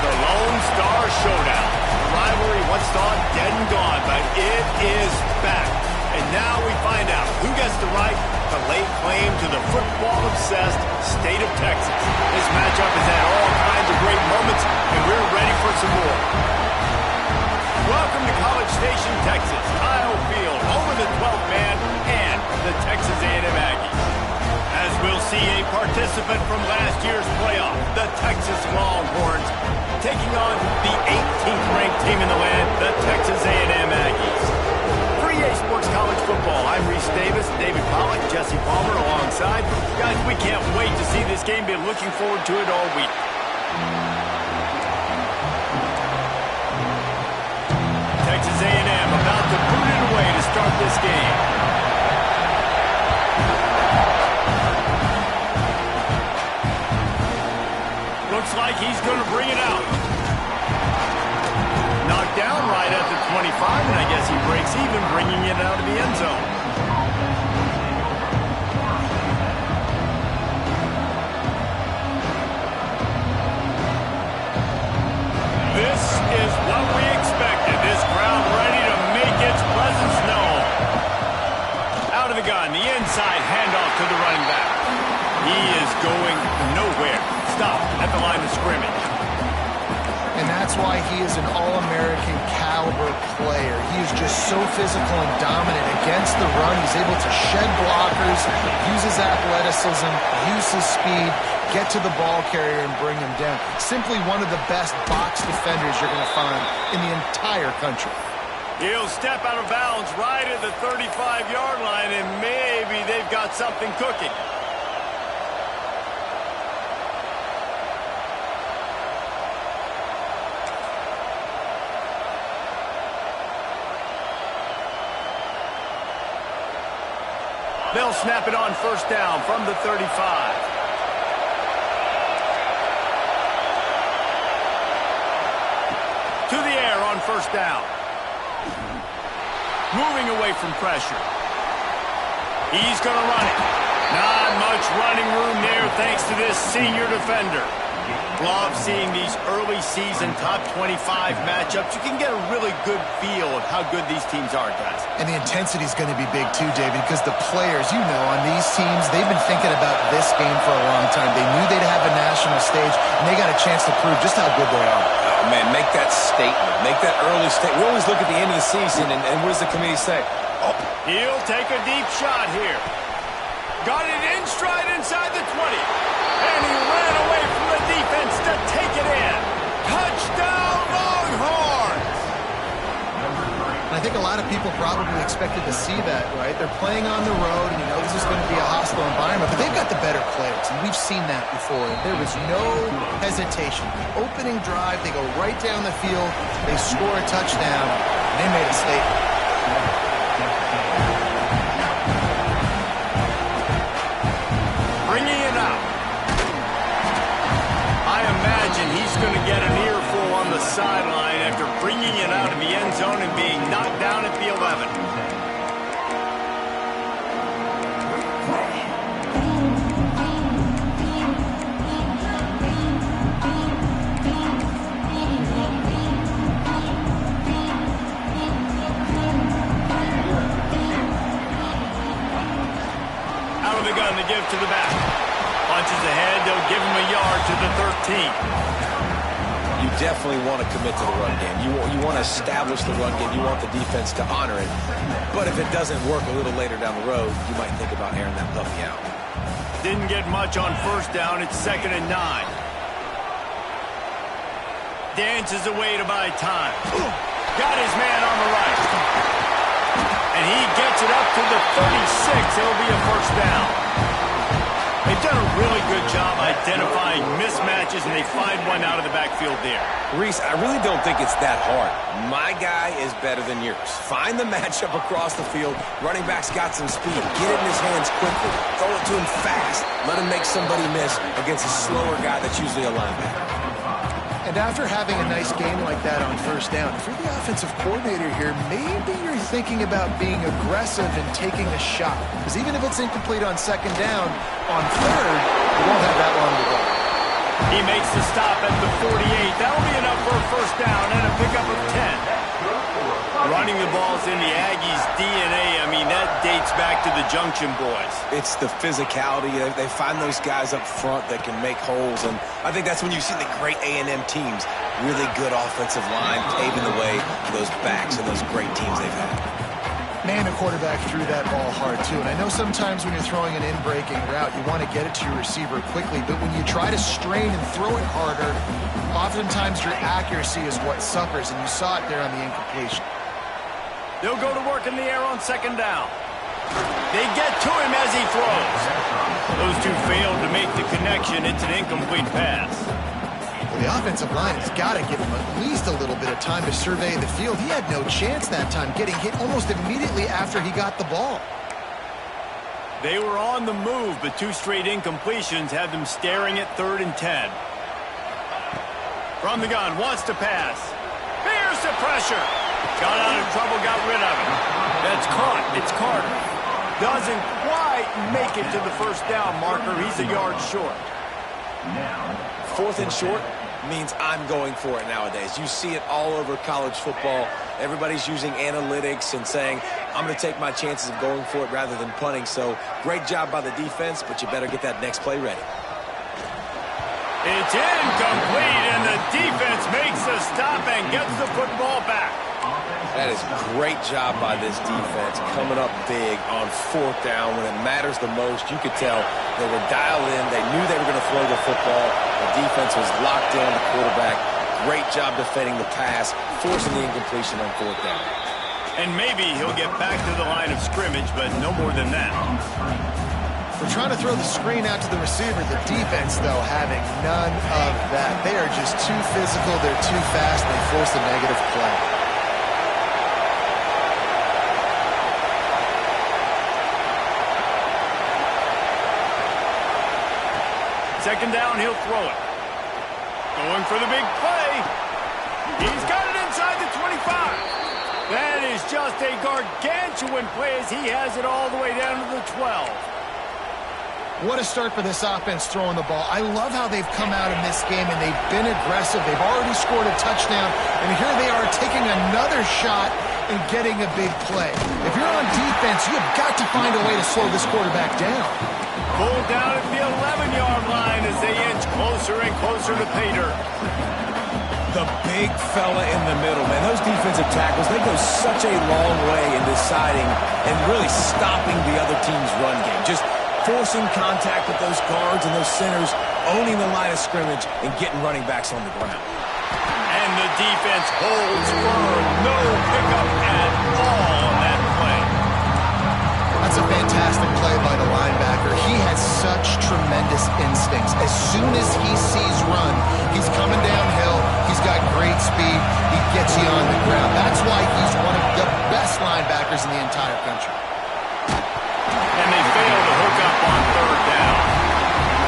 The Lone Star Showdown. The rivalry once thought dead and gone, but it is back. And now we find out who gets the right to lay claim to the football-obsessed state of Texas. This matchup has had all kinds of great moments, and we're ready for some more. Welcome to College Station, Texas. Kyle Field, home of the 12th man and the Texas A&M Aggies. As we'll see a participant from last year's playoff, the Texas Longhorns, taking on the 18th ranked team in the land, the Texas A&M Aggies. For EA Sports College Football, I'm Reese Davis, David Pollack, Jesse Palmer alongside. Guys, we can't wait to see this game. Been looking forward to it all week. Texas A&M about to boot it away to start this game. Looks like he's going to bring it out. Knocked down right at the 25, and I guess he breaks even, bringing it out of the end zone. This is what we expected. This crowd ready to make its presence known. Out of the gun, the inside handoff to the running back. He is going nowhere. Stop at the line of scrimmage. And that's why he is an All-American caliber player. He is just so physical and dominant against the run. He's able to shed blockers, use his athleticism, use his speed, get to the ball carrier and bring him down. Simply one of the best box defenders you're going to find in the entire country. He'll step out of bounds right at the 35-yard line, and maybe they've got something cooking. They'll snap it on first down from the 35. To the air on first down. Moving away from pressure. He's going to run it. Not much running room there thanks to this senior defender. Love seeing these early season top 25 matchups. You can get a really good feel of how good these teams are, guys. And the intensity is going to be big too, David, because the players, you know, on these teams, they've been thinking about this game for a long time. They knew they'd have a national stage, and they got a chance to prove just how good they are. Oh, man, make that statement. Make that early statement. We always look at the end of the season, and what does the committee say? Oh, he'll take a deep shot here. Got it in stride inside the 20. And he ran away from the defense to take it in. Touchdown, Longhorns! And I think a lot of people probably expected to see that, right? They're playing on the road, and you know this is going to be a hostile environment, but they've got the better players, and we've seen that before. And there was no hesitation. The opening drive, they go right down the field, they score a touchdown, and they made a statement. Bringing it out. I imagine he's going to get an earful on the sideline after bringing it out of the end zone and being knocked down at the 11. Out of the gun to give to the back. Punches ahead, they'll give him a yard to the 13. You definitely want to commit to the run game. You want to establish the run game. You want the defense to honor it. But if it doesn't work a little later down the road, you might think about airing that puppy out. Didn't get much on first down. It's 2nd and 9. Dances away to buy time. Got his man on the right. And he gets it up to the 36. It'll be a first down. They've done a really good job identifying mismatches, and they find one out of the backfield there. Reese, I really don't think it's that hard. My guy is better than yours. Find the matchup across the field. Running back's got some speed. Get it in his hands quickly. Throw it to him fast. Let him make somebody miss against a slower guy that's usually a linebacker. And after having a nice game like that on first down, if you're the offensive coordinator here, maybe you're thinking about being aggressive and taking a shot. Because even if it's incomplete on second down, on third, you won't have that long to go. He makes the stop at the 48. That'll be enough for a first down and a pickup of 10. Running the ball's in the Aggies' DNA. I mean, that dates back to the Junction Boys. It's the physicality. They find those guys up front that can make holes, and I think that's when you see the great A&M teams. Really good offensive line paving the way for those backs and those great teams they've had. Man, the quarterback threw that ball hard, too. And I know sometimes when you're throwing an in-breaking route, you want to get it to your receiver quickly. But when you try to strain and throw it harder, oftentimes your accuracy is what suffers. And you saw it there on the incompletion. They'll go to work in the air on second down. They get to him as he throws. Those two failed to make the connection. It's an incomplete pass. Well, the offensive line has got to give him at least a little bit of time to survey the field. He had no chance that time, getting hit almost immediately after he got the ball. They were on the move, but two straight incompletions had them staring at 3rd and 10. From the gun, wants to pass. Fears the pressure. Got out of trouble, got rid of it. That's caught. It's Carter. Doesn't quite make it to the first down marker. He's a yard short. 4th and short means I'm going for it nowadays. You see it all over college football. Everybody's using analytics and saying, I'm going to take my chances of going for it rather than punting. So great job by the defense, but you better get that next play ready. It's incomplete, and the defense makes the stop and gets the football back. That is a great job by this defense, coming up big on 4th down when it matters the most. You could tell they were dialed in. They knew they were going to throw the football. The defense was locked in on the quarterback. Great job defending the pass, forcing the incompletion on 4th down. And maybe he'll get back to the line of scrimmage, but no more than that. We're trying to throw the screen out to the receiver. The defense, though, having none of that. They are just too physical. They're too fast. They force a negative play. Second down, he'll throw it. Going for the big play. He's got it inside the 25. That is just a gargantuan play as he has it all the way down to the 12. What a start for this offense throwing the ball. I love how they've come out in this game, and they've been aggressive. They've already scored a touchdown, and here they are taking another shot and getting a big play. If you're on defense, you've got to find a way to slow this quarterback down. Pulled down at the 11-yard line as they inch closer and closer to pay dirt. The big fella in the middle, man. Those defensive tackles, they go such a long way in deciding and really stopping the other team's run game. Just forcing contact with those guards and those centers, owning the line of scrimmage, and getting running backs on the ground. And the defense holds firm. No pickup at all on that play. That's a fantastic play by the linebacker. He has such tremendous instincts. As soon as he sees run, he's coming downhill. He's got great speed. He gets you on the ground. That's why he's one of the best linebackers in the entire country. And they fail to hook up on 3rd down.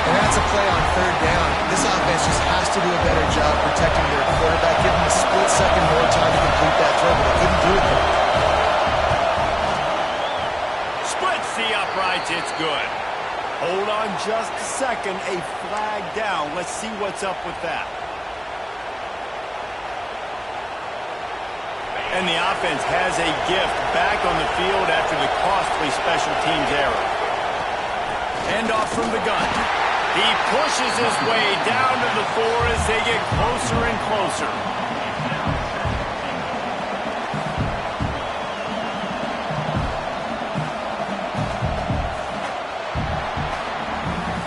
And that's a play on 3rd down. This offense just has to do a better job protecting their quarterback, give him a split second more time to complete that throw, but they couldn't do it there. Splits the uprights. It's good. Hold on just a second. A flag down. Let's see what's up with that. And the offense has a gift back on the field after the costly special teams error. Handoff from the gun. He pushes his way down to the 4 as they get closer and closer.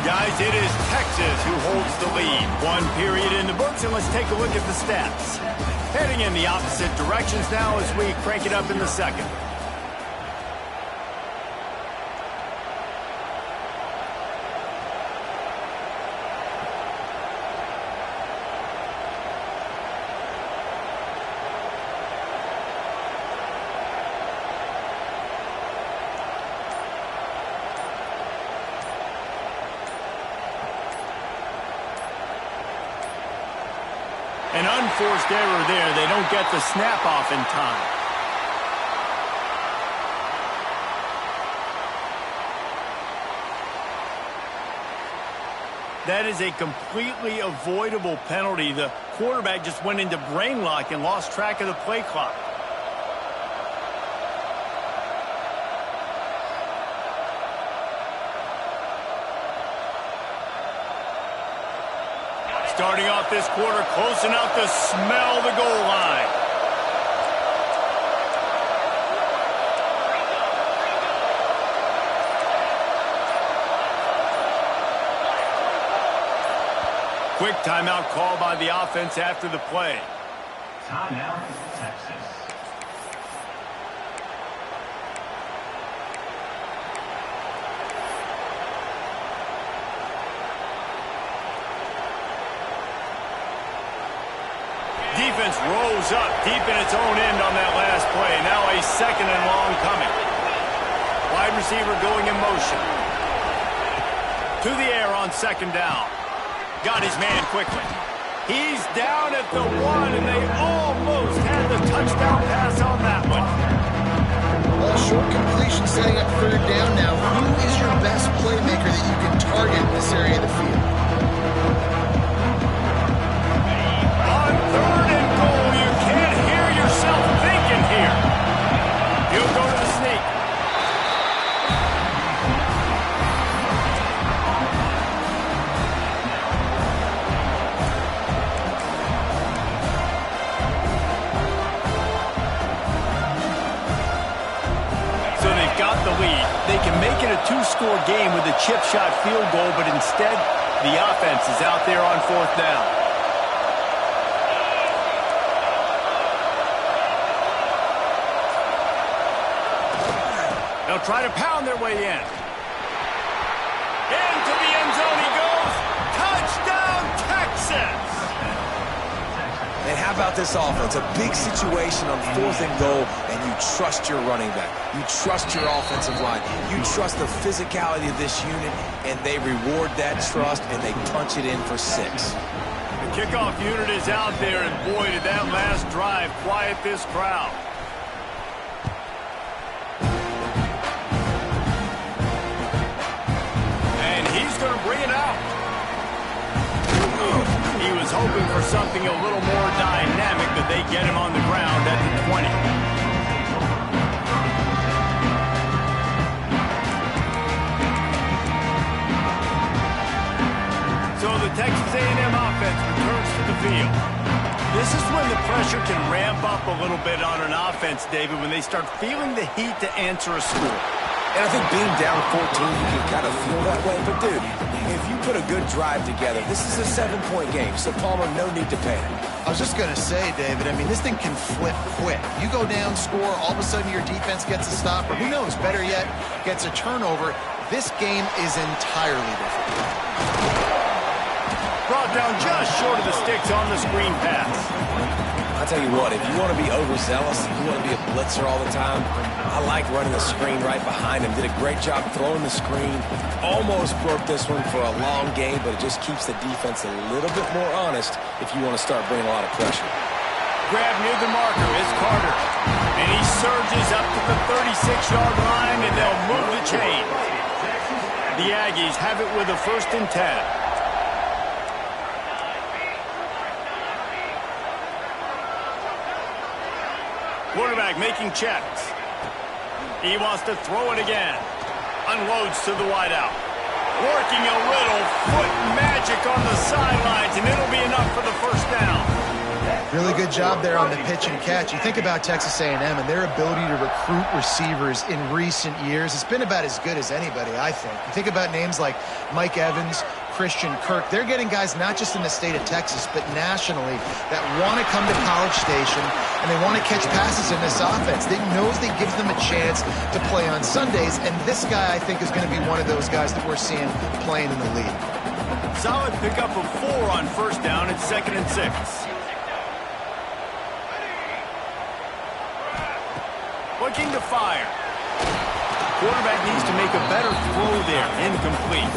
Guys, it is Texas who holds the lead. 1 period in the books, and let's take a look at the stats. Heading in the opposite directions now as we crank it up in the second. An unforced error there. They don't get the snap off in time. That is a completely avoidable penalty. The quarterback just went into brain lock and lost track of the play clock. Starting off this quarter, close enough to smell the goal line. Quick timeout call by the offense after the play. Timeout, Texas. Defense rolls up deep in its own end on that last play. Now a second and long coming. Wide receiver going in motion. To the air on second down. Got his man quickly. He's down at the 1, and they almost had the touchdown pass on that one. Well, short completion setting up third down now. Who is your best playmaker that you can target in this area of the field? On third and goal, you can't hear yourself thinking here. He'll go to the sneak. The lead. They can make it a two-score game with a chip shot field goal, but instead, the offense is out there on fourth down. They'll try to pound their way in. Into the end zone he goes. Touchdown, Texas! And how about this offense? A big situation on fourth and goal, and you trust your running back. You trust your offensive line. You trust the physicality of this unit, and they reward that trust, and they punch it in for 6. The kickoff unit is out there, and boy, did that last drive quiet this crowd. And he's going to bring it out. He was hoping for something a little more dynamic, but they get him on the ground at the 20. So the Texas A&M offense returns to the field. This is when the pressure can ramp up a little bit on an offense, David, when they start feeling the heat to answer a score. And I think being down 14, you can kind of feel that way. But, dude, if you put a good drive together, this is a 7-point game. So, Palmer, no need to panic. I was just going to say, David, I mean, this thing can flip quick. You go down, score, all of a sudden your defense gets a stop, or who knows, better yet, gets a turnover. This game is entirely different. Brought down just short of the sticks on the screen pass. I'll tell you what, if you want to be overzealous, if you want to be a blitzer all the time, I like running the screen right behind him. Did a great job throwing the screen. Almost broke this one for a long game, but it just keeps the defense a little bit more honest if you want to start bringing a lot of pressure. Grab near the marker is Carter. And he surges up to the 36-yard line, and they'll move the chain. The Aggies have it with a 1st and 10. Quarterback making checks. He wants to throw it again. Unloads to the wideout. Working a little foot magic on the sidelines, and it'll be enough for the 1st down. Really good job there on the pitch and catch. You think about Texas A&M and their ability to recruit receivers in recent years. It's been about as good as anybody, I think. You think about names like Mike Evans, Christian Kirk. They're getting guys not just in the state of Texas, but nationally that want to come to College Station and they want to catch passes in this offense. They knows they gives them a chance to play on Sundays, and this guy, I think, is going to be one of those guys that we're seeing playing in the league. Solid pickup of 4 on 1st down and 2nd and 6. Looking to fire. Quarterback needs to make a better throw there. Incomplete.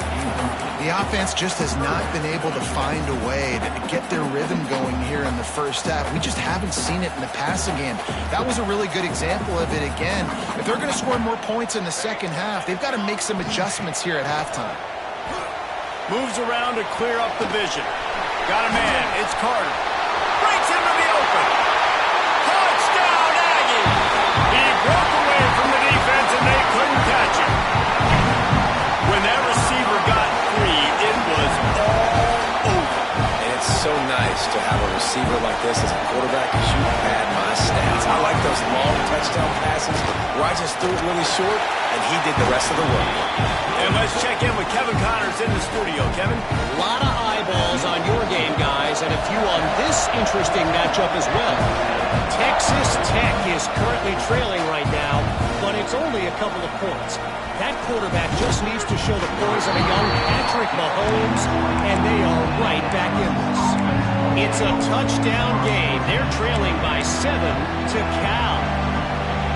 The offense just has not been able to find a way to get their rhythm going here in the first half. We just haven't seen it in the passing game. That was a really good example of it again. If they're going to score more points in the second half, they've got to make some adjustments here at halftime. Moves around to clear up the vision. Got a man. It's Carter. Breaks into the open. Touchdown, Aggie! He broke away from the defense, and they couldn't catch him. When that receiver got free, it was all over. And it's so nice to have a receiver like this as a quarterback because you pad my stats. I like those long touchdown passes where I just threw it really short, and he did the rest of the work. And let's check in with Kevin Connors in the studio. Kevin? A lot of eyeballs on your game, guys, and a few on this interesting matchup as well. Texas Tech is currently trailing right now, but it's only a couple of points. That quarterback just needs to show the poise of a young Patrick Mahomes, and they are right back in this. It's a touchdown game. They're trailing by 7 to Cal.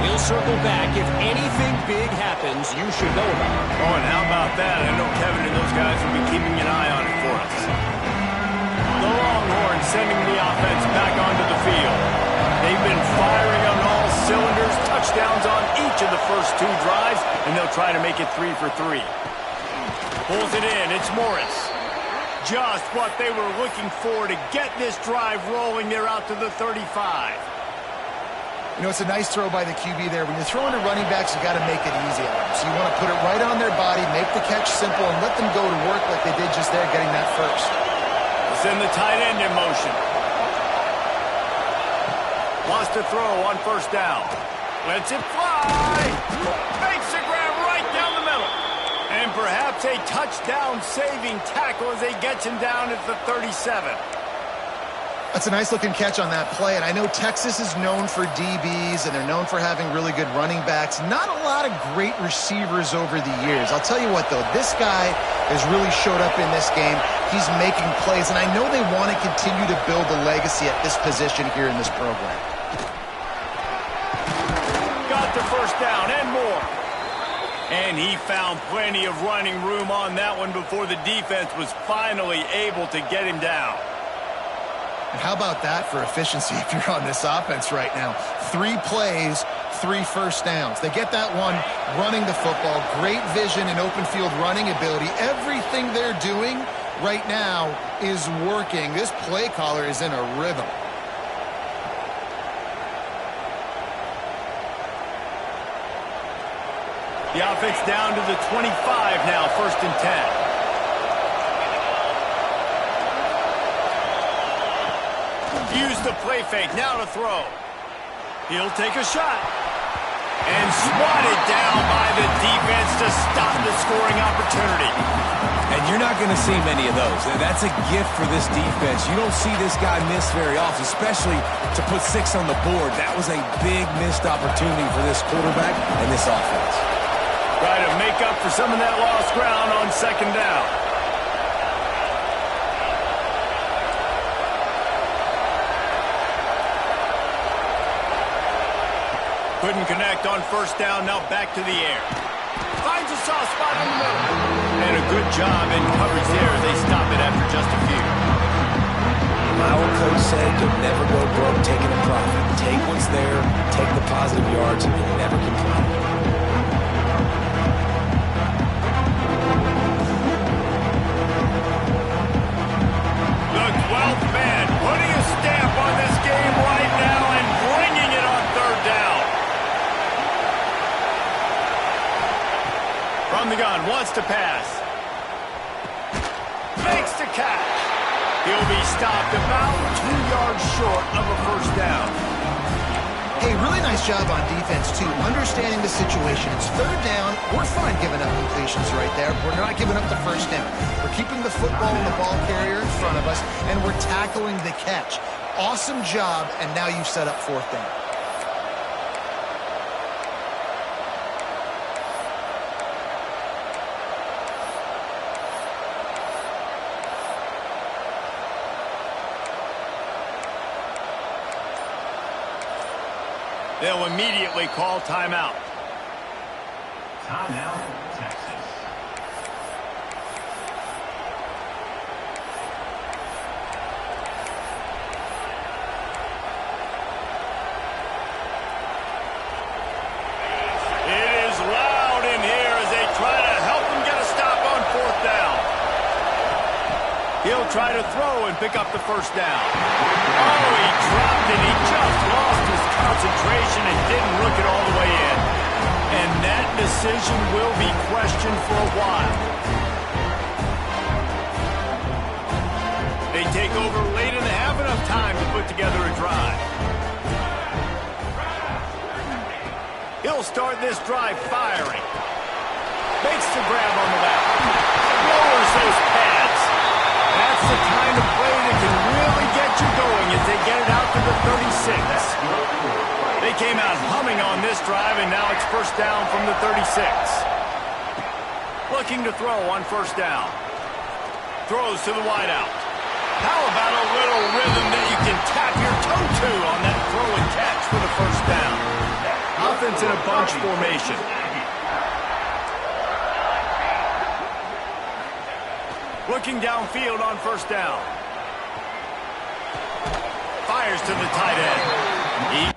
We'll circle back. If anything big happens, you should know about it. Oh, and how about that? I know Kevin and those guys will be keeping an eye on it for us. The Longhorns sending the offense back onto the field. They've been firing on all cylinders, touchdowns on each of the first 2 drives, and they'll try to make it 3 for 3. Pulls it in. It's Morris. Just what they were looking for to get this drive rolling. They're out to the 35. You know, it's a nice throw by the QB there. When you're throwing to running backs, you got to make it easy on them. So you want to put it right on their body, make the catch simple, and let them go to work like they did just there, getting that first. Send the tight end in motion. Wants to throw on first down. Lets it fly. Makes the grab right down the middle. And perhaps a touchdown-saving tackle as he gets him down at the 37. That's a nice-looking catch on that play, and I know Texas is known for DBs, and they're known for having really good running backs. Not a lot of great receivers over the years. I'll tell you what, though, this guy has really showed up in this game. He's making plays, and I know they want to continue to build a legacy at this position here in this program. Got the first down and more. And he found plenty of running room on that one before the defense was finally able to get him down. And how about that for efficiency if you're on this offense right now? 3 plays, 3 first downs. They get that one running the football, great vision and open field running ability. Everything they're doing right now is working. This play caller is in a rhythm. The offense down to the 25 now, 1st and 10. Use the play fake, now to throw. He'll take a shot. And swatted down by the defense to stop the scoring opportunity. And you're not going to see many of those. That's a gift for this defense. You don't see this guy miss very often, especially to put 6 on the board. That was a big missed opportunity for this quarterback and this offense. Try to make up for some of that lost ground on 2nd down. Couldn't connect on 1st down, now back to the air. Finds a soft spot in the middle. And a good job in coverage there. They stop it after just a few. My old coach said you'll never go broke taking a profit. Take what's there, take the positive yards, and never complain. The 12th man putting a stamp on this game right now and bringing it on 3rd down. From the gun, wants to pass. Makes the catch. He'll be stopped about 2 yards short of a 1st down. Hey, really nice job on defense, too, understanding the situation. It's 3rd down. We're fine giving up completions right there. We're not giving up the 1st down. We're keeping the football and the ball carrier in front of us, and we're tackling the catch. Awesome job, and now you've set up 4th down. They'll immediately call timeout. Timeout, Texas. It is loud in here as they try to help them get a stop on 4th down. He'll try to throw and pick up the first down. Oh, he dropped it. He just lost his concentration and didn't look it all the way in. And that decision will be questioned for a while. They take over late and they have enough time to put together a drive. He'll start this drive firing. Makes the grab on the left. Lowers those pads. That's the kind of play that can really get you going as they get it out to the 36. They came out humming on this drive, and now it's first down from the 36. Looking to throw on first down. Throws to the wideout. How about a little rhythm that you can tap your toe to on that throw and catch for the first down? Offense in a bunch formation. Looking downfield on first down. Fires to the tight end.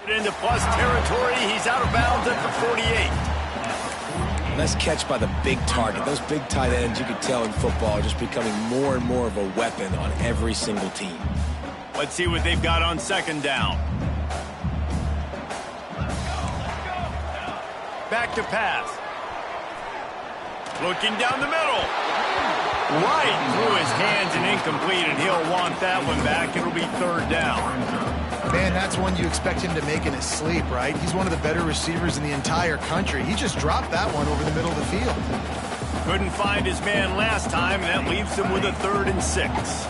Into plus territory. He's out of bounds at the 48. Nice catch by the big target. Those big tight ends, you can tell in football, are just becoming more and more of a weapon on every single team. Let's see what they've got on second down. Back to pass. Looking down the middle. Right through his hands and incomplete, and he'll want that one back. It'll be third down. Man, that's one you expect him to make in his sleep, right? He's one of the better receivers in the entire country. He just dropped that one over the middle of the field. Couldn't find his man last time, and that leaves him with a 3rd and 6.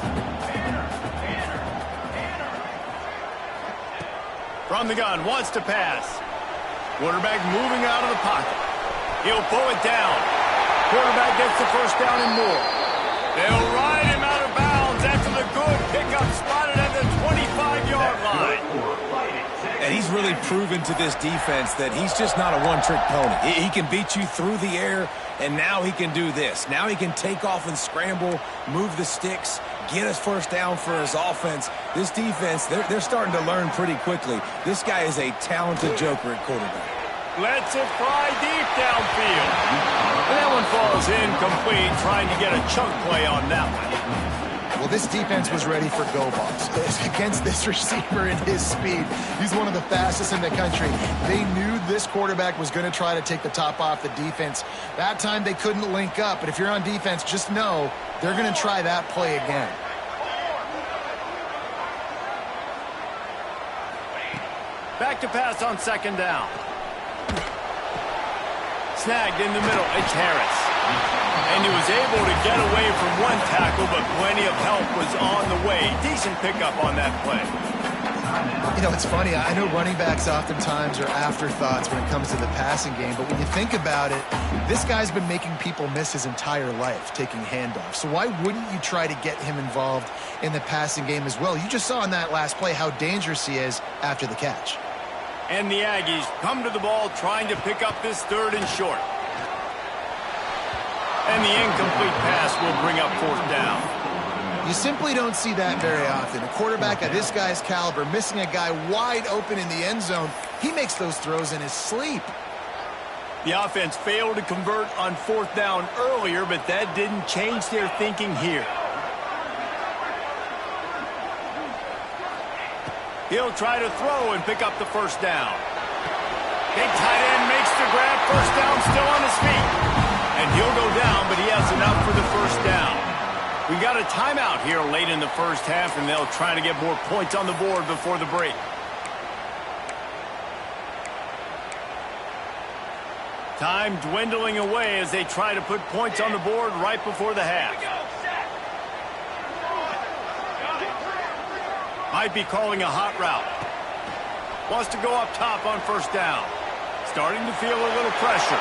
From the gun, wants to pass. Quarterback moving out of the pocket. He'll pull it down. Quarterback gets the first down and more. They'll ride him out of bounds after the good pickup spotted at the 25-yard line. And he's really proven to this defense that he's just not a one-trick pony. He can beat you through the air, and now he can do this. Now he can take off and scramble, move the sticks, get us first down for his offense. This defense, they're starting to learn pretty quickly. This guy is a talented joker at quarterback. Lets it fly deep downfield. And that one falls incomplete, trying to get a chunk play on that one. Well, this defense was ready for go balls against this receiver and his speed. He's one of the fastest in the country. They knew this quarterback was going to try to take the top off the defense. That time they couldn't link up, but if you're on defense, just know they're going to try that play again. Back to pass on second down. Snagged in the middle. It's Harris. And he was able to get away from one tackle, but plenty of help was on the way. Decent pickup on that play. You know, it's funny. I know running backs oftentimes are afterthoughts when it comes to the passing game, but when you think about it, this guy's been making people miss his entire life taking handoffs. So why wouldn't you try to get him involved in the passing game as well? You just saw in that last play how dangerous he is after the catch. And the Aggies come to the ball trying to pick up this 3rd and short. And the incomplete pass will bring up 4th down. You simply don't see that very often. A quarterback of this guy's caliber missing a guy wide open in the end zone. He makes those throws in his sleep. The offense failed to convert on 4th down earlier, but that didn't change their thinking here. He'll try to throw and pick up the first down. Big tight end makes the grab first down, still on his feet. And he'll go down, but he has enough for the first down. We got a timeout here late in the first half, and they'll try to get more points on the board before the break. Time dwindling away as they try to put points on the board right before the half. Might be calling a hot route. Wants to go up top on first down. Starting to feel a little pressure.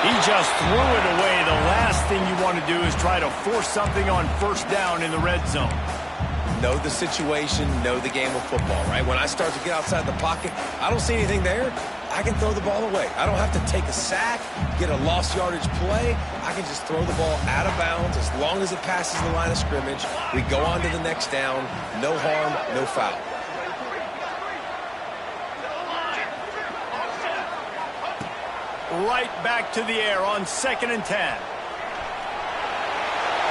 He just threw it away. The last thing you want to do is try to force something on first down in the red zone. Know the situation, know the game of football, right? When I start to get outside the pocket, I don't see anything there. I can throw the ball away. I don't have to take a sack, get a lost yardage play. I can just throw the ball out of bounds as long as it passes the line of scrimmage. We go on to the next down. No harm, no foul. Right back to the air on 2nd and 10.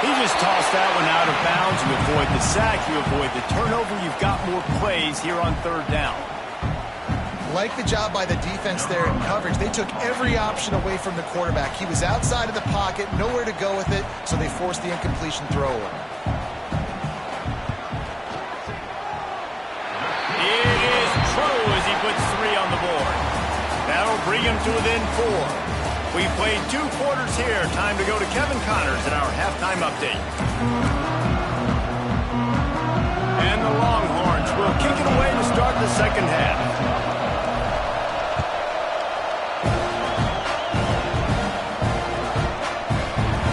He just tossed that one out of bounds. You avoid the sack, you avoid the turnover. You've got more plays here on 3rd down. Like the job by the defense there in coverage. They took every option away from the quarterback. He was outside of the pocket, nowhere to go with it, so they forced the incompletion throw away. It is true as he puts 3 on the board. That'll bring him to within 4. We played 2 quarters here. Time to go to Kevin Connors in our halftime update. And the Longhorns will kick it away to start the second half.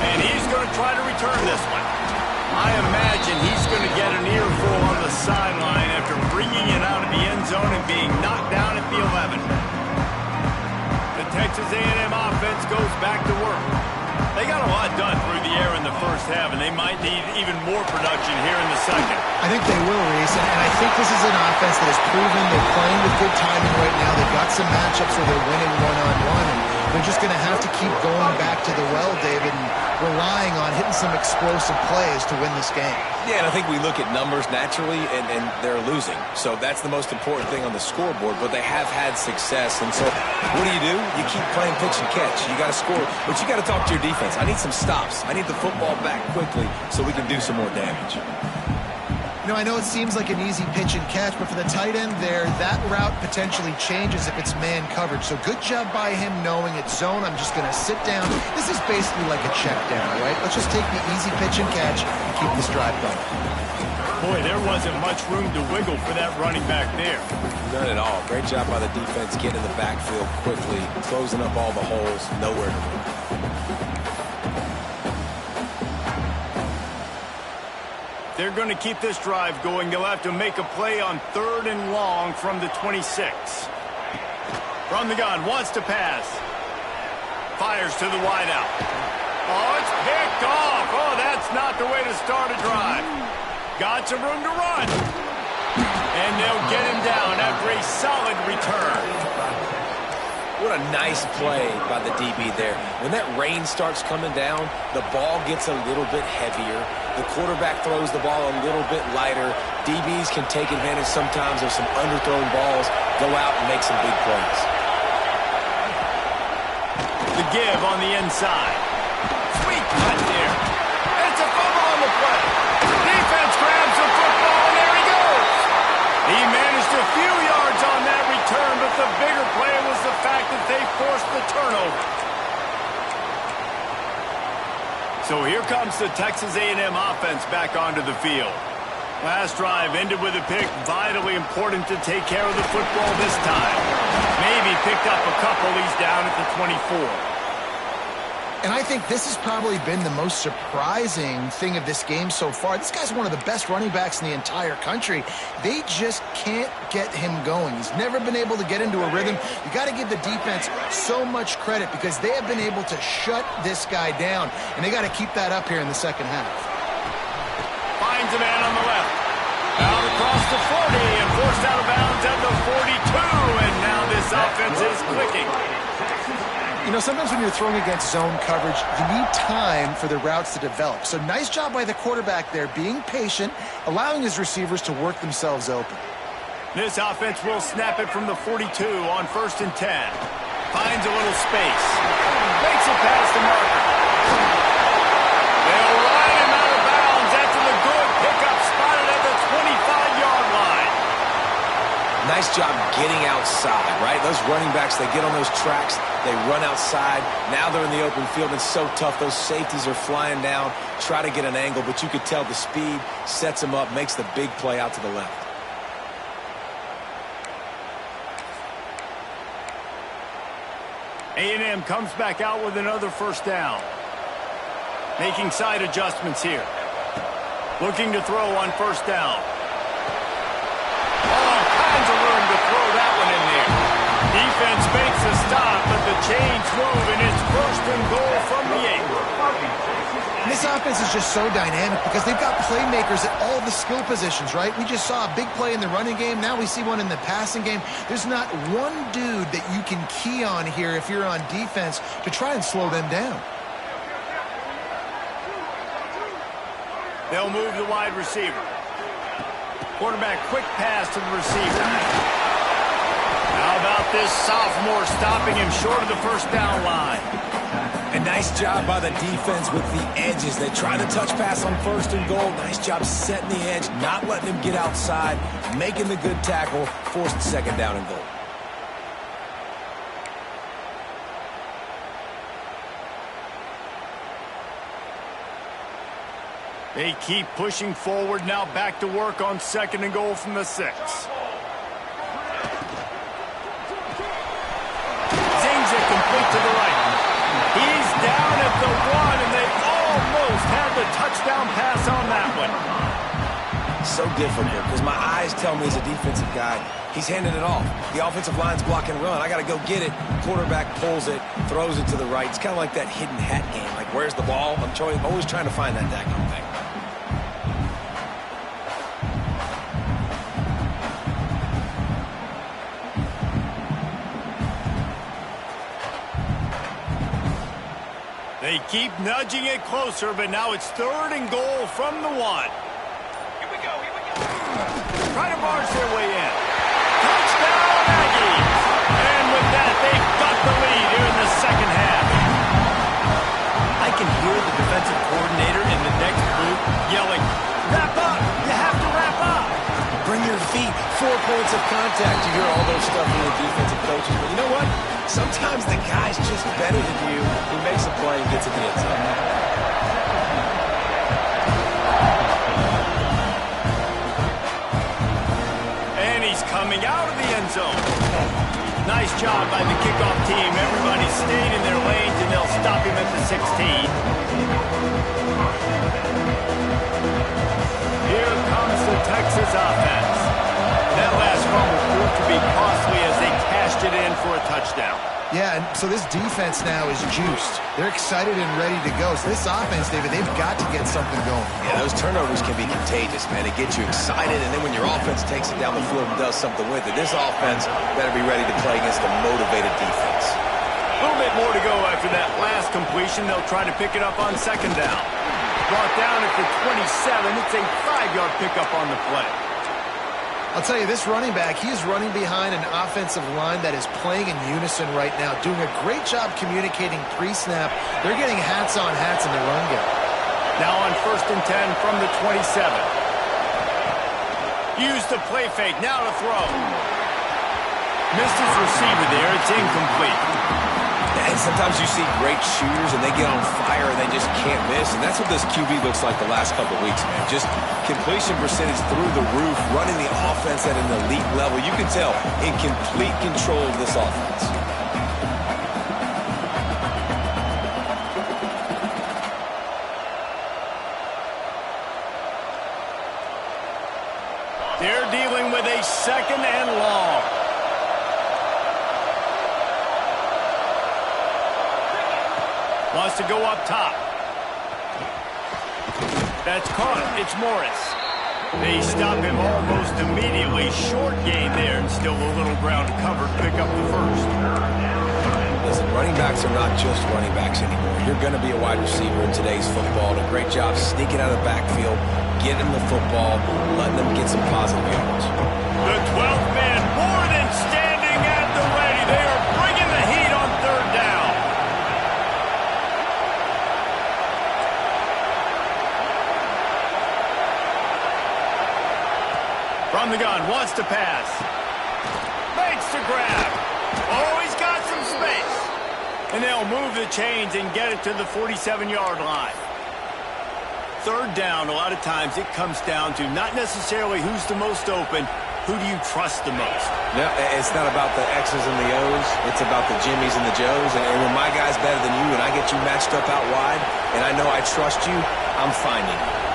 And he's going to try to return this one. I imagine he's going to get an earful on the sideline after bringing it out of the end zone and being knocked down at the 11. Texas A&M offense goes back to work. They got a lot done through the air in the first half, and they might need even more production here in the second. I think they will, Reese, and I think this is an offense that has proven they're playing with good timing right now. They've got some matchups where they're winning one-on-one, and they're just going to have to keep going back to the well, David, and relying on hitting some explosive plays to win this game. Yeah, and I think we look at numbers naturally, and they're losing. So that's the most important thing on the scoreboard, but they have had success. And so what do? You keep playing pitch and catch. You got to score, but you got to talk to your defense. I need some stops. I need the football back quickly so we can do some more damage. You know, I know it seems like an easy pitch and catch, but for the tight end there, that route potentially changes if it's man coverage. So good job by him knowing it's zone. I'm just going to sit down. This is basically like a check down, right? Let's just take the easy pitch and catch and keep this drive going. Boy, there wasn't much room to wiggle for that running back there. None at all. Great job by the defense getting in the backfield quickly, closing up all the holes, nowhere to go. They're going to keep this drive going. They'll have to make a play on 3rd and long from the 26. From the gun, wants to pass. Fires to the wideout. Oh, it's picked off. Oh, that's not the way to start a drive. Got some room to run. And they'll get him down after a solid return. What a nice play by the DB there. When that rain starts coming down, the ball gets a little bit heavier. The quarterback throws the ball a little bit lighter. DBs can take advantage sometimes of some underthrown balls, go out and make some big plays. The give on the inside. Sweet cut there. It's a fumble on the play. Defense grabs the football, and there he goes. He managed a few yards on that return, but the bigger play was the fact that they forced the turnover. So here comes the Texas A&M offense back onto the field. Last drive ended with a pick. Vitally important to take care of the football this time. Maybe picked up a couple. He's down at the 24. And I think this has probably been the most surprising thing of this game so far. This guy's one of the best running backs in the entire country. They just can't get him going. He's never been able to get into a rhythm. You got to give the defense so much credit because they have been able to shut this guy down, and they got to keep that up here in the second half. Finds a man on the left. Out across the 40 and forced out of bounds at the 42, and now this offense is clicking. You know, sometimes when you're throwing against zone coverage, you need time for the routes to develop. So nice job by the quarterback there, being patient, allowing his receivers to work themselves open. This offense will snap it from the 42 on 1st and 10. Finds a little space. Makes it past the marker. They'll ride him out of bounds after the good pickup spotted at the 25-yard line. Nice job getting outside, right? Those running backs, they get on those tracks, they run outside. Now they're in the open field. It's so tough. Those safeties are flying down, try to get an angle, but you could tell the speed sets them up, makes the big play out to the left. A&M comes back out with another first down. Making side adjustments here. Looking to throw on first down. All kinds of room to throw that one in there. Defense makes a stop, but the chains move, and it's first and goal from the 8. And this offense is just so dynamic because they've got playmakers at all the skill positions, right? We just saw a big play in the running game. Now we see one in the passing game. There's not one dude that you can key on here if you're on defense to try and slow them down. They'll move the wide receiver. Quarterback quick pass to the receiver. How about this sophomore stopping him short of the first down line? A nice job by the defense with the edges. They try to touch pass on first and goal. Nice job setting the edge, not letting him get outside, making the good tackle, forced second down and goal. They keep pushing forward, now back to work on second and goal from the 6. Zings it complete to the right. He's down at the 1, and they almost had the touchdown pass on that one. So difficult because my eyes tell me as a defensive guy, he's handing it off. The offensive line's block and run. I got to go get it. Quarterback pulls it, throws it to the right. It's kind of like that hidden hat game. Like, where's the ball? I'm always trying to find that daggone thing. They keep nudging it closer, but now it's third and goal from the 1. Here we go. Trying to barge their way in. Touchdown, Aggies! And with that, they've got the lead here in the second half. I can hear the defensive coordinator in the next booth yelling, "Wrap up! You have to wrap up!" Bring your feet, 4 points of contact. You hear all those stuff from the defensive coaches. But you know what? Sometimes the guy's just better than you. He makes a play and gets it in the end zone. And he's coming out of the end zone. Nice job by the kickoff team. Everybody stayed in their lanes, and they'll stop him at the 16. Here comes the Texas offense. That last fumble proved to be costly as they cashed it in for a touchdown. Yeah, and so this defense now is juiced. They're excited and ready to go. So this offense, David, they've got to get something going. Yeah, those turnovers can be contagious, man. It gets you excited, and then when your offense takes it down the field and does something with it, this offense better be ready to play against a motivated defense. A little bit more to go after that last completion. They'll try to pick it up on second down. Brought down at the 27. It's a 5-yard pickup on the play. I'll tell you, this running back, he is running behind an offensive line that is playing in unison right now, doing a great job communicating pre-snap. They're getting hats on hats in the run game. Now on first and 10 from the 27. Use the play fake, now to throw. Missed his receiver there, it's incomplete. And sometimes you see great shooters and they get on fire and they just can't miss. And that's what this QB looks like the last couple of weeks, man. Just completion percentage through the roof, running the offense at an elite level. You can tell in complete control of this offense. They're dealing with a second and long. Wants to go up top. That's caught. It's Morris. They stop him almost immediately. Short gain there, and still a little ground covered. Pick up the first. Listen, running backs are not just running backs anymore. You're going to be a wide receiver in today's football. A great job sneaking out of the backfield, getting the football, letting them get some positive yards. The 12th man more than standing at the ready. They are bringing the heat on From the gun, wants to pass. Makes the grab. Oh, he's got some space. And they'll move the chains and get it to the 47-yard line. Third down, a lot of times it comes down to not necessarily who's the most open, who do you trust the most? No, it's not about the X's and the O's. It's about the Jimmies and the Joes. And when my guy's better than you and I get you matched up out wide and I know I trust you, I'm finding you.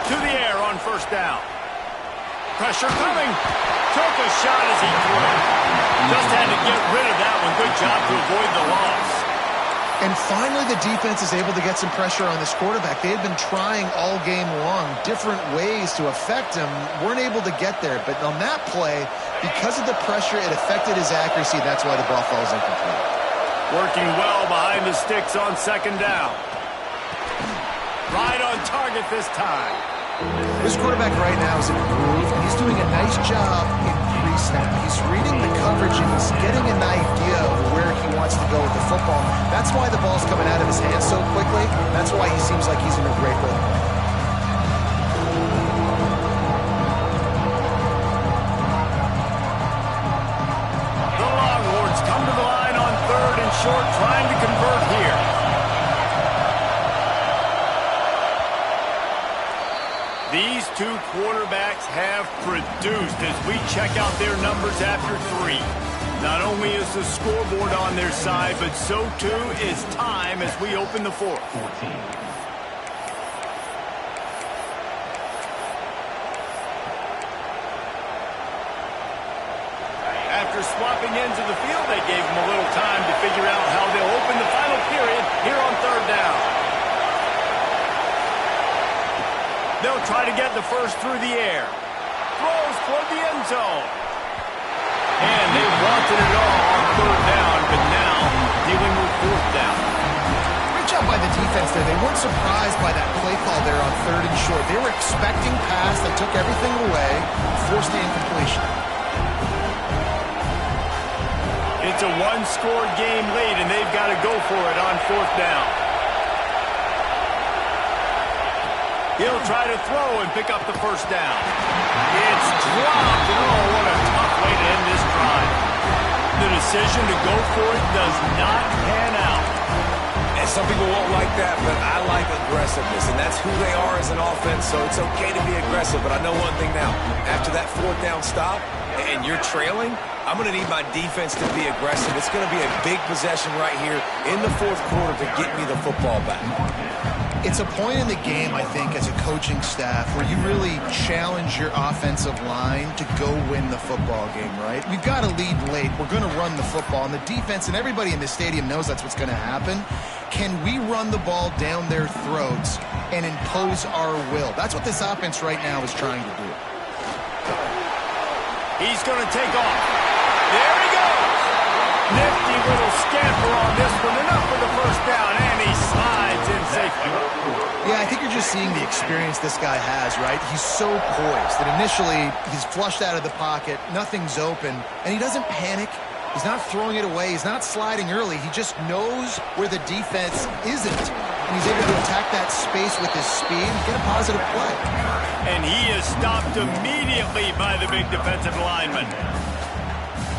To the air on first down. Pressure coming. Took a shot as he threw it. Just had to get rid of that one. Good job to avoid the loss. And finally, the defense is able to get some pressure on this quarterback. They had been trying all game long different ways to affect him. Weren't able to get there. But on that play, because of the pressure, it affected his accuracy. That's why the ball falls incomplete. Working well behind the sticks on second down. Right on target this time. This quarterback right now is in a groove, and he's doing a nice job in pre-snap. He's reading the coverage, and he's getting an idea of where he wants to go with the football. That's why the ball's coming out of his hands so quickly. That's why he seems like he's in a great rhythm. The Longhorns come to the line on third and short, trying to convert here. These two quarterbacks have produced as we check out their numbers after three. Not only is the scoreboard on their side, but so too is time as we open the fourth. After swapping ends of the field, they gave them a little time to figure out how they'll open the final period here on third down. They'll try to get the first through the air. Throws toward the end zone. And they wanted it all on third down, but now dealing with fourth down. Great job by the defense there. They weren't surprised by that play call there on third and short. They were expecting pass that took everything away, forced the incompletion. It's a one-score game lead, and they've got to go for it on fourth down. He'll try to throw and pick up the first down. It's dropped. Oh, what a tough way to end this drive. The decision to go for it does not pan out. And some people won't like that, but I like aggressiveness, and that's who they are as an offense, so it's okay to be aggressive. But I know one thing now. After that fourth down stop and you're trailing, I'm going to need my defense to be aggressive. It's going to be a big possession right here in the fourth quarter to get me the football back. It's a point in the game, I think, as a coaching staff where you really challenge your offensive line to go win the football game, right? We've got to lead late. We're going to run the football, and the defense and everybody in the stadium knows that's what's going to happen. Can we run the ball down their throats and impose our will? That's what this offense right now is trying to do. He's going to take off. There he goes. Nifty little scamper on this one. Enough for the first down, and he slides in safely. Yeah, I think you're just seeing the experience this guy has, right? He's so poised that initially he's flushed out of the pocket, nothing's open, and he doesn't panic. He's not throwing it away. He's not sliding early. He just knows where the defense isn't, and he's able to attack that space with his speed and get a positive play. And he is stopped immediately by the big defensive lineman.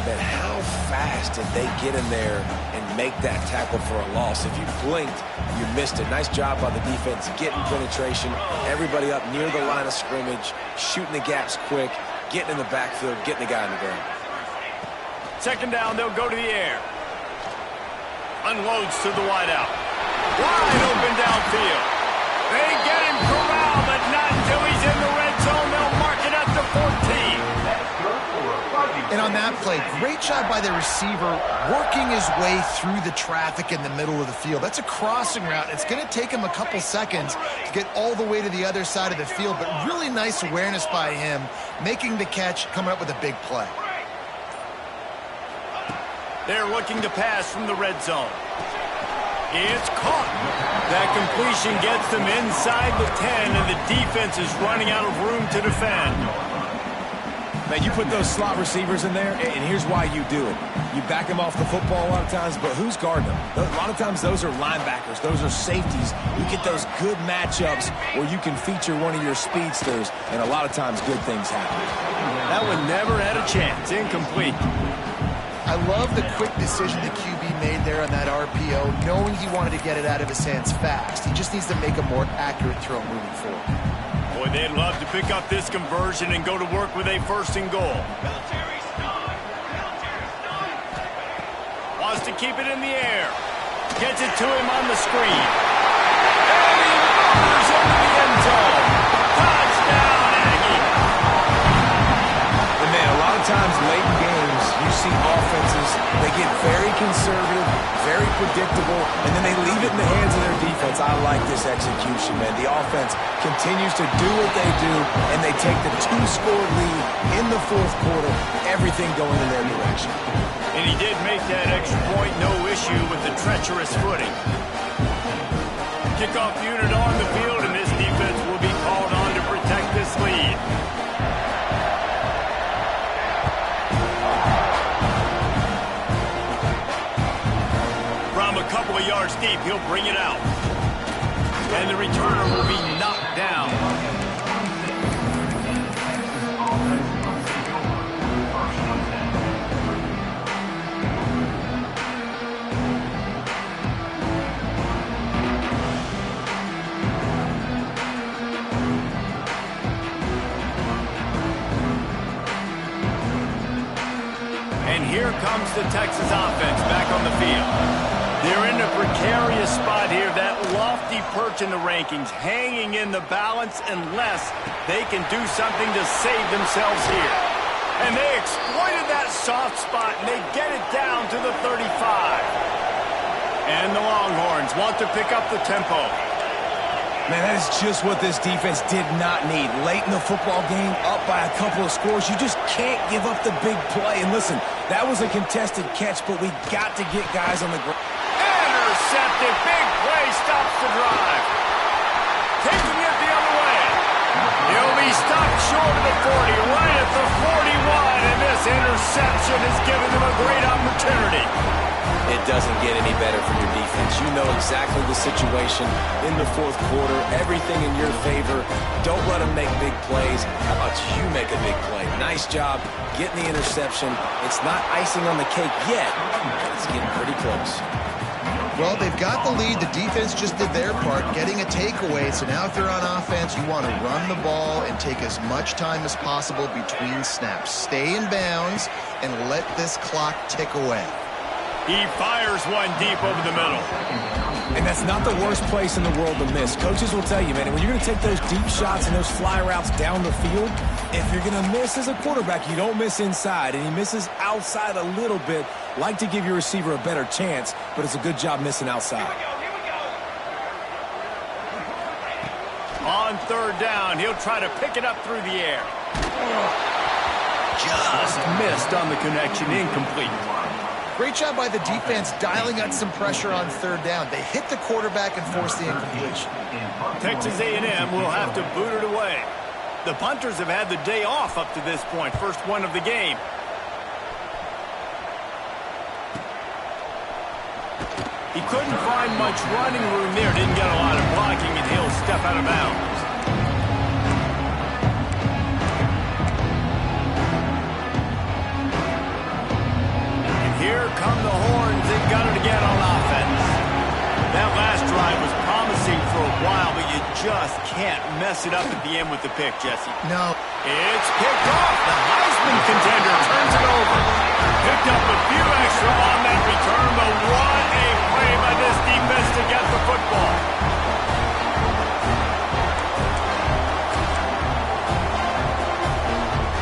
But how fast did they get in there and make that tackle for a loss? If you blinked, you missed it. Nice job by the defense getting penetration. Everybody up near the line of scrimmage, shooting the gaps quick, getting in the backfield, getting the guy on the ground. Second down, they'll go to the air. Unloads to the wideout. Wide open downfield. They get him corralled, but not until he's in the red zone. They'll mark it at the 14. And on that play, great job by the receiver working his way through the traffic in the middle of the field. That's a crossing route. It's going to take him a couple seconds to get all the way to the other side of the field, but really nice awareness by him, making the catch, coming up with a big play. They're looking to pass from the red zone. It's caught. That completion gets them inside the 10, and the defense is running out of room to defend. Man, you put those slot receivers in there, and here's why you do it. You back them off the football a lot of times, but who's guarding them? A lot of times those are linebackers. Those are safeties. You get those good matchups where you can feature one of your speedsters, and a lot of times good things happen. That one never had a chance. Incomplete. I love the quick decision the QB made there on that RPO, knowing he wanted to get it out of his hands fast. He just needs to make a more accurate throw moving forward. Boy, they'd love to pick up this conversion and go to work with a 1st and goal. Wants to keep it in the air. Gets it to him on the screen. And he murders into the end zone. Touchdown, Aggie. And man, a lot of times late in games, you see offenses, they get very conservative, very predictable, and then they leave it in the hands of their defense. I like this execution, man. The offense continues to do what they do, and they take the 2-score lead in the 4th quarter, everything going in their direction. And he did make that extra point, no issue with the treacherous footing. Kickoff unit on the field, and this defense will be called on to protect this lead. From a couple of yards deep, he'll bring it out. And the returner will be knocked down. And here comes the Texas offense back on the field. They're in a precarious spot here, that lofty perch in the rankings, hanging in the balance unless they can do something to save themselves here. And they exploited that soft spot, and they get it down to the 35. And the Longhorns want to pick up the tempo. Man, that is just what this defense did not need. Late in the football game, up by a couple of scores, you just can't give up the big play. And listen, that was a contested catch, but we got to get guys on the ground. Intercepted, big play, stops the drive. Taking it the other way. He'll be stopped short of the 40, right at the 41, and this interception has given them a great opportunity. It doesn't get any better from your defense. You know exactly the situation in the 4th quarter, everything in your favor. Don't let them make big plays. How about you make a big play? Nice job getting the interception. It's not icing on the cake yet, but it's getting pretty close. Well, they've got the lead. The defense just did their part, getting a takeaway. So now if they're on offense, you want to run the ball and take as much time as possible between snaps. Stay in bounds and let this clock tick away. He fires one deep over the middle. And that's not the worst place in the world to miss. Coaches will tell you, man, when you're going to take those deep shots and those fly routes down the field, if you're going to miss as a quarterback, you don't miss inside. And he misses outside a little bit. Like to give your receiver a better chance, but it's a good job missing outside. Here we go. On 3rd down, he'll try to pick it up through the air. Just missed on the connection, incomplete. Great job by the defense dialing out some pressure on 3rd down. They hit the quarterback and forced the incompletion. Texas A&M will have to boot it away. The punters have had the day off up to this point, first one of the game. He couldn't find much running room there, didn't get a lot of blocking, and he'll step out of bounds. Here come the Horns. They got it again on offense. That last drive was promising for a while, but you just can't mess it up at the end with the pick, Jesse. No. It's picked off. The Heisman contender turns it over. Picked up a few extra on that return, but what a play by this defense to get the football.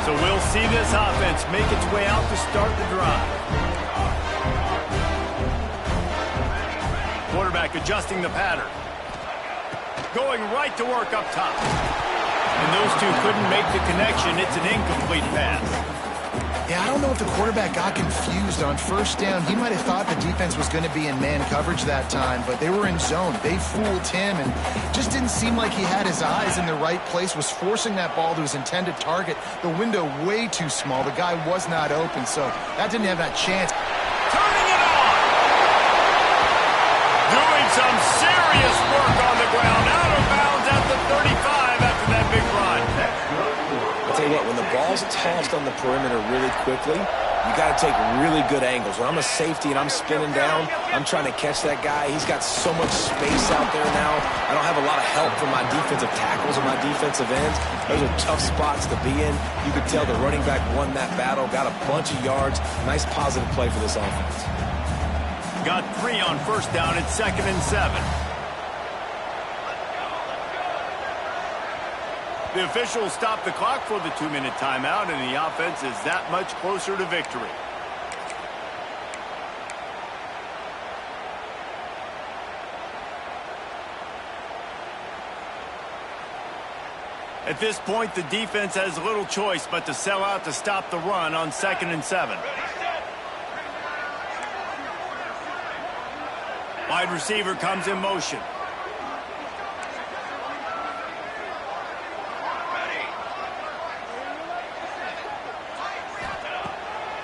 So we'll see this offense make its way out to start the drive. Quarterback adjusting the pattern. Going right to work up top. And those two couldn't make the connection. It's an incomplete pass. Yeah, I don't know if the quarterback got confused on first down. He might have thought the defense was going to be in man coverage that time, but they were in zone. They fooled him and just didn't seem like he had his eyes in the right place, was forcing that ball to his intended target. The window way too small. The guy was not open, so that didn't have that chance. Turning it on. Doing some serious work on the ground. Out of bounds at the 35 after that big run. I'll tell you what, when the ball's tossed on the perimeter really quickly, you got to take really good angles. When I'm a safety and I'm spinning down, I'm trying to catch that guy. He's got so much space out there now. I don't have a lot of help from my defensive tackles or my defensive ends. Those are tough spots to be in. You could tell the running back won that battle, got a bunch of yards. Nice positive play for this offense. Got 3 on first down. It's 2nd and 7. The officials stop the clock for the 2-minute timeout, and the offense is that much closer to victory. At this point, the defense has little choice but to sell out to stop the run on 2nd and 7. Wide receiver comes in motion.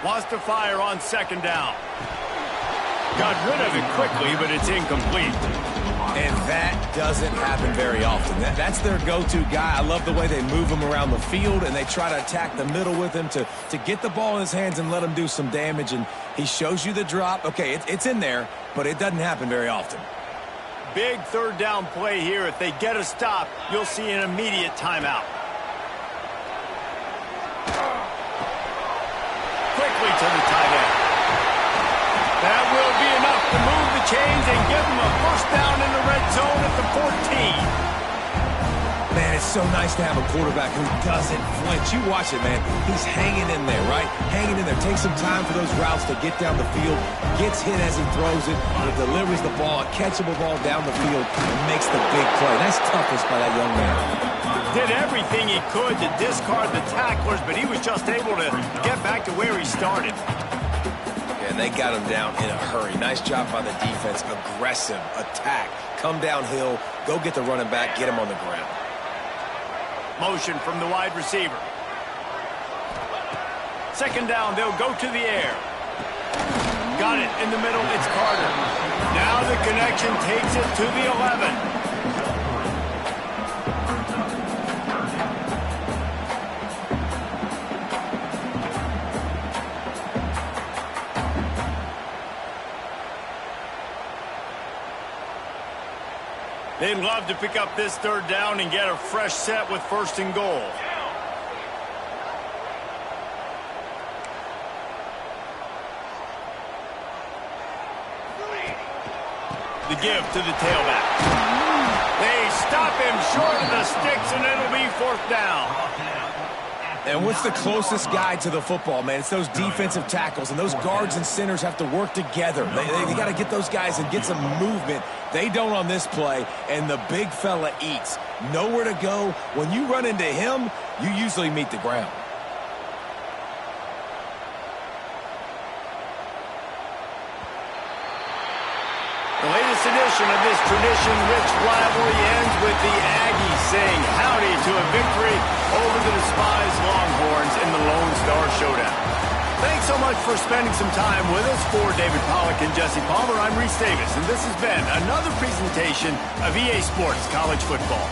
Wants to fire on 2nd down. Got rid of it quickly, but it's incomplete. And that doesn't happen very often. That's their go-to guy. I love the way they move him around the field, and they try to attack the middle with him to get the ball in his hands and let him do some damage. And he shows you the drop. Okay, it's in there, but it doesn't happen very often. Big 3rd down play here. If they get a stop, you'll see an immediate timeout. Quickly to the tight end. That will be enough to move the chains and give them a first down in the red zone at the 14. Man, it's so nice to have a quarterback who doesn't flinch. You watch it, man. He's hanging in there, right? Hanging in there. Takes some time for those routes to get down the field. Gets hit as he throws it. But delivers the ball, a catchable ball down the field, and makes the big play. Nice toughness by that young man. Did everything he could to discard the tacklers, but he was just able to get back to where he started. And they got him down in a hurry. Nice job by the defense. Aggressive attack. Come downhill. Go get the running back. Get him on the ground. Motion from the wide receiver. 2nd down. They'll go to the air. Got it in the middle. It's Carter. Now the connection takes it to the 11. They'd love to pick up this 3rd down and get a fresh set with 1st and goal. The give to the tailback. They stop him short of the sticks, and it'll be 4th down. And what's the closest guy to the football, man? It's those defensive tackles, and those guards and centers have to work together. They got to get those guys and get some movement. They don't on this play, and the big fella eats. Nowhere to go. When you run into him, you usually meet the ground. The latest edition of this tradition-rich rivalry ends with the Aggies saying howdy to a victory over the despised Longhorns in the Lone Star Showdown. Thanks so much for spending some time with us. For David Pollack and Jesse Palmer, I'm Reese Davis, and this has been another presentation of EA Sports College Football.